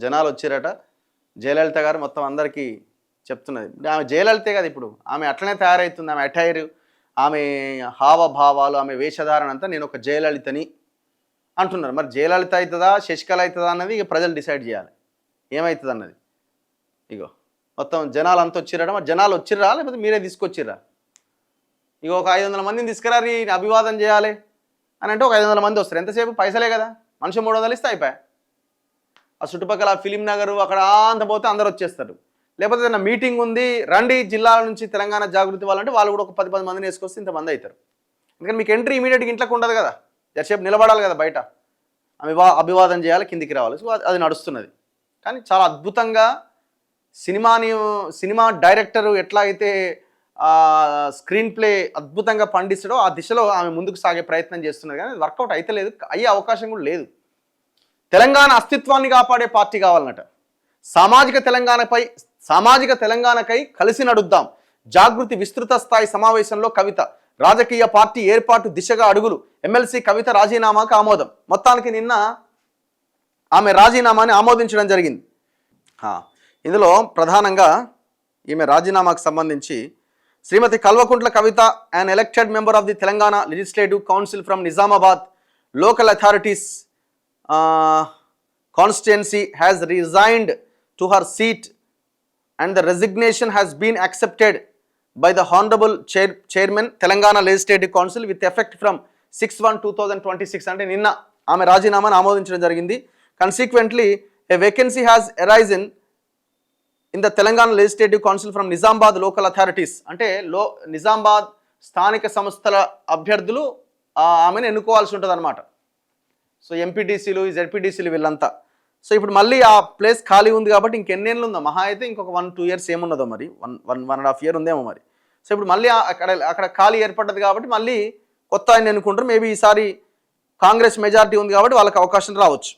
జనాలు వచ్చిరట. జయలలిత గారు మొత్తం అందరికీ చెప్తున్నది. ఆమె జయలలితే కదా ఇప్పుడు, ఆమె అట్లనే తయారవుతుంది. ఆమె అటైర్, ఆమె హావభావాలు, ఆమె వేషధారణ అంతా నేను ఒక జయలలితని అంటున్నారు. మరి జయలలిత అవుతుందా శశికళ అవుతుందా అన్నది ఇక ప్రజలు డిసైడ్ చేయాలి ఏమవుతుంది అన్నది. ఇగో మొత్తం జనాలు అంతా వచ్చిర్రా, మరి జనాలు వచ్చిర్రా లేకపోతే మీరే తీసుకొచ్చిర్రా? ఇక ఒక 500 మందిని తీసుకురారి అభివాదం చేయాలి అని అంటే ఒక 500 మంది వస్తారు. ఎంతసేపు? పైసలే కదా, మనిషి 300 ఇస్తే అయిపోయా. ఆ చుట్టుపక్కల ఫిలిం నగరు అక్కడ అంత పోతే అందరు వచ్చేస్తారు. లేకపోతే ఏదైనా మీటింగ్ ఉంది రండి జిల్లాల నుంచి తెలంగాణ జాగృతి వాళ్ళంటే వాళ్ళు కూడా ఒక 10 మందిని వేసుకొస్తే ఇంతమంది అవుతారు. ఎందుకంటే మీకు ఎంట్రీ ఇమీడియట్గా ఇంట్లోకి ఉండదు కదా, జరసేపు నిలబడాలి కదా బయట, అభివాదం చేయాలి, కిందికి రావాలి. సో అది నడుస్తున్నది. కానీ చాలా అద్భుతంగా సినిమా డైరెక్టరు ఎట్లా అయితే స్క్రీన్ ప్లే అద్భుతంగా పండిస్తాడో ఆ దిశలో ఆమె ముందుకు సాగే ప్రయత్నం చేస్తున్నది. కానీ వర్కౌట్ అయితే లేదు, అయ్యే అవకాశం కూడా లేదు. తెలంగాణ అస్తిత్వాన్ని కాపాడే పార్టీ కావాలన్నట. సామాజిక తెలంగాణకై కలిసి నడుద్దాం, జాగృతి విస్తృత స్థాయి సమావేశంలో కవిత. రాజకీయ పార్టీ ఏర్పాటు దిశగా అడుగులు, ఎమ్మెల్సీ కవిత రాజీనామాకు ఆమోదం. మొత్తానికి నిన్న ఆమె రాజీనామాని ఆమోదించడం జరిగింది. ఇందులో ప్రధానంగా ఈమె రాజీనామాకు సంబంధించి శ్రీమతి Kalvakuntla Kavitha, an elected member of the Telangana Legislative Council from Nizamabad Local Authorities constituency has resigned to her seat and the resignation has been accepted by the Honorable Chairman Telangana Legislative Council with effect from 6/1/2026. అంటే నిన్న ఆమె రాజీనామాను ఆమోదించడం జరిగింది. Consequently, a vacancy has arisen in the Telangana Legislative Council from Nizamabad Local Authorities. అంటే నిజామాబాద్ స్థానిక సంస్థల అభ్యర్థులు ఆమెను ఎన్నుకోవాల్సి ఉంటుంది అనమాట. సో ఎంపీటీసీలు, జెడ్పీటీసీలు వీళ్ళంతా. సో ఇప్పుడు మళ్ళీ ఆ ప్లేస్ ఖాళీ ఉంది కాబట్టి ఇంకెన్నేళ్ళు ఉందో, మహా అయితే ఇంకొక 1-2 years ఏమున్నదో, మరి 1.5 year ఉందేమో మరి. సో ఇప్పుడు మళ్ళీ అక్కడ ఖాళీ ఏర్పడ్డది కాబట్టి మళ్ళీ కొత్త ఆయన ఎన్నుకుంటారు. మేబీ ఈసారి కాంగ్రెస్ మెజారిటీ ఉంది కాబట్టి వాళ్ళకి అవకాశం రావచ్చు.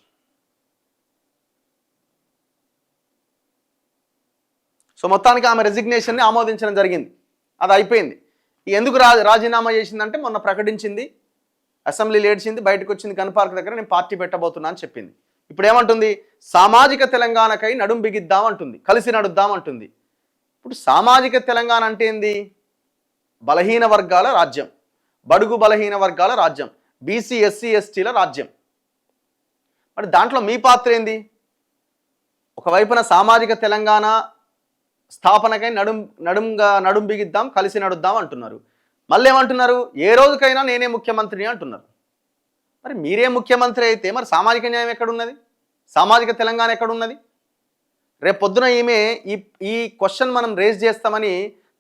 సో మొత్తానికి ఆమె రెసిగ్నేషన్ని ఆమోదించడం జరిగింది, అది అయిపోయింది. ఎందుకు రాజీనామా చేసిందంటే మొన్న ప్రకటించింది, అసెంబ్లీలో ఏడ్చింది, బయటకు వచ్చింది గన్ పార్క్ దగ్గర, నేను పార్టీ పెట్టబోతున్నా అని చెప్పింది. ఇప్పుడు ఏమంటుంది? సామాజిక తెలంగాణకై నడుం బిగిద్దాం అంటుంది, కలిసి నడుద్దాం అంటుంది. ఇప్పుడు సామాజిక తెలంగాణ అంటే ఏంది? బలహీన వర్గాల రాజ్యం, బడుగు బలహీన వర్గాల రాజ్యం, బీసీ ఎస్సీ ఎస్టీల రాజ్యం. మరి దాంట్లో మీ పాత్ర ఏంది? ఒకవైపున సామాజిక తెలంగాణ స్థాపనకై నడుం బిగిద్దాం, కలిసి నడుద్దాం అంటున్నారు. మళ్ళీ ఏమంటున్నారు? ఏ రోజుకైనా నేనే ముఖ్యమంత్రిని అంటున్నారు. మరి మీరే ముఖ్యమంత్రి అయితే మరి సామాజిక న్యాయం ఎక్కడున్నది? సామాజిక తెలంగాణ ఎక్కడున్నది? రేపు పొద్దున ఈమె ఈ క్వశ్చన్ మనం రేజ్ చేస్తామని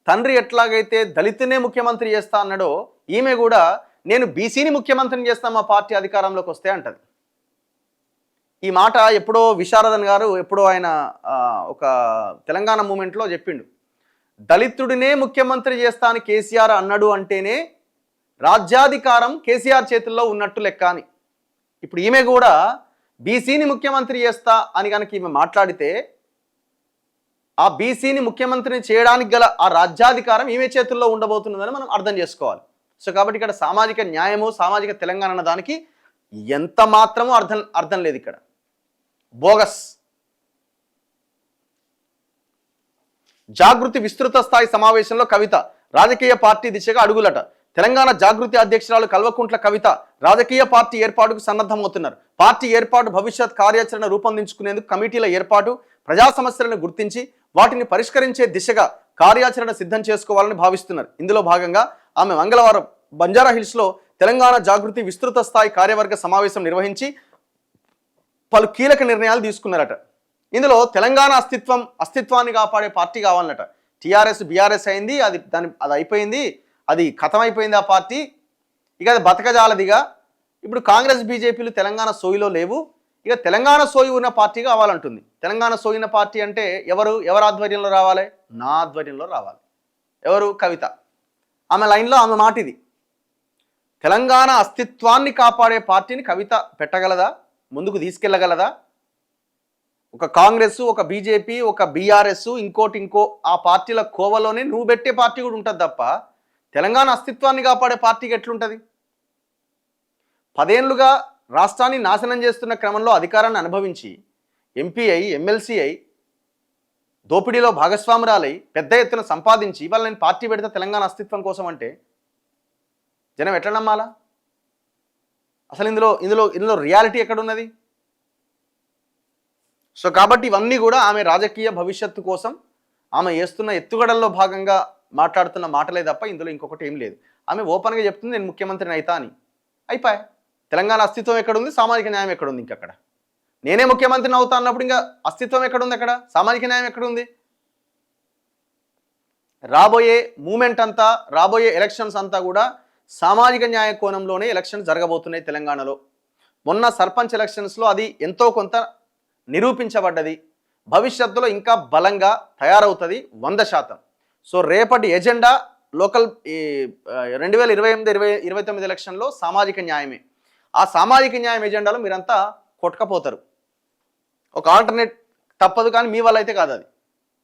తండ్రి ఎట్లాగైతే దళితునే ముఖ్యమంత్రి చేస్తా అన్నాడో, ఈమె కూడా నేను బీసీని ముఖ్యమంత్రిని చేస్తాను మా పార్టీ అధికారంలోకి వస్తే అంటది. ఈ మాట ఎప్పుడో విశారదన్ గారు ఎప్పుడో ఆయన ఒక తెలంగాణ మూమెంట్లో చెప్పిండు. దళితుడినే ముఖ్యమంత్రి చేస్తా అని కేసీఆర్ అన్నాడు అంటేనే రాజ్యాధికారం కేసీఆర్ చేతుల్లో ఉన్నట్టు లెక్క అని. ఇప్పుడు ఈమె కూడా బీసీని ముఖ్యమంత్రి చేస్తా అని కనుక ఈమె మాట్లాడితే ఆ బీసీని ముఖ్యమంత్రిని చేయడానికి గల ఆ రాజ్యాధికారం ఈమె చేతుల్లో ఉండబోతున్నదని మనం అర్థం చేసుకోవాలి. సో కాబట్టి ఇక్కడ సామాజిక న్యాయము, సామాజిక తెలంగాణ అన్న దానికి ఎంత మాత్రమూ అర్థం లేదు. ఇక్కడ బోగస్. జాగృతి విస్తృత స్థాయి సమావేశంలో కవిత, రాజకీయ పార్టీ దిశగా అడుగులట. తెలంగాణ జాగృతి అధ్యక్షురాలు కల్వకుంట్ల కవిత రాజకీయ పార్టీ ఏర్పాటుకు సన్నద్ధమవుతున్నారు. పార్టీ ఏర్పాటు భవిష్యత్ కార్యాచరణ రూపొందించుకునేందుకు కమిటీల ఏర్పాటు, ప్రజా సమస్యలను గుర్తించి వాటిని పరిష్కరించే దిశగా కార్యాచరణ సిద్ధం చేసుకోవాలని భావిస్తున్నారు. ఇందులో భాగంగా ఆమె మంగళవారం బంజారాహిల్స్లో తెలంగాణ జాగృతి విస్తృత స్థాయి కార్యవర్గ సమావేశం నిర్వహించి పలు కీలక నిర్ణయాలు తీసుకున్నారట. ఇందులో తెలంగాణ అస్తిత్వాన్ని కాపాడే పార్టీ కావాలన్నట. టీఆర్ఎస్ బీఆర్ఎస్ అయింది, అది అయిపోయింది, అది ఖతమైపోయింది ఆ పార్టీ, ఇక అది బతకజాలదిగా. ఇప్పుడు కాంగ్రెస్ బీజేపీలు తెలంగాణ సోయిలో లేవు, ఇక తెలంగాణ సోయి ఉన్న పార్టీ కావాలంటుంది. తెలంగాణ సోయిన పార్టీ అంటే ఎవరు ఆధ్వర్యంలో రావాలి? నా ఆధ్వర్యంలో రావాలి. ఎవరు? కవిత. ఆమె లైన్లో ఆమె మాట ఇది. తెలంగాణ అస్తిత్వాన్ని కాపాడే పార్టీని కవిత పెట్టగలదా? ముందుకు తీసుకెళ్ళగలదా? ఒక కాంగ్రెస్, ఒక బీజేపీ, ఒక బీఆర్ఎస్, ఇంకో ఆ పార్టీల కోవలోనే నువ్వు పెట్టే పార్టీ కూడా ఉంటుంది తప్ప తెలంగాణ అస్తిత్వాన్ని కాపాడే పార్టీకి ఎట్లుంటుంది? 10 ఏళ్లుగా రాష్ట్రాన్ని నాశనం చేస్తున్న క్రమంలో అధికారాన్ని అనుభవించి ఎంపీ అయి ఎమ్మెల్సీ అయి దోపిడీలో భాగస్వామురాలై పెద్ద ఎత్తున సంపాదించి ఇవాళ నేను పార్టీ పెడితే తెలంగాణ అస్తిత్వం కోసం అంటే జనం ఎట్లా నమ్మాలా? అసలు ఇందులో ఇందులో ఇందులో రియాలిటీ ఎక్కడున్నది? సో కాబట్టి ఇవన్నీ కూడా ఆమె రాజకీయ భవిష్యత్తు కోసం ఆమె వేస్తున్న ఎత్తుగడల్లో భాగంగా మాట్లాడుతున్న మాటలే తప్ప ఇందులో ఇంకొకటి ఏం లేదు. ఆమె ఓపెన్గా చెప్తుంది నేను ముఖ్యమంత్రిని అవుతా అని. అయిపోయా. తెలంగాణ అస్తిత్వం ఎక్కడుంది? సామాజిక న్యాయం ఎక్కడుంది? ఇంకక్కడ నేనే ముఖ్యమంత్రిని అవుతా అన్నప్పుడు ఇంకా అస్తిత్వం ఎక్కడుంది? అక్కడ సామాజిక న్యాయం ఎక్కడుంది? రాబోయే మూమెంట్ అంతా, రాబోయే ఎలక్షన్స్ అంతా కూడా సామాజిక న్యాయ కోణంలోనే ఎలక్షన్స్ జరగబోతున్నాయి తెలంగాణలో. మొన్న సర్పంచ్ ఎలక్షన్స్లో అది ఎంతో కొంత నిరూపించబడ్డది. భవిష్యత్తులో ఇంకా బలంగా తయారవుతుంది 100%. సో రేపటి ఎజెండా లోకల్ 2028-2029 ఎలక్షన్లో సామాజిక న్యాయమే. ఆ సామాజిక న్యాయం ఎజెండాలో మీరంతా కొట్టకపోతారు. ఒక ఆల్టర్నేట్ తప్పదు, కానీ మీ వల్ల అయితే కాదు అది.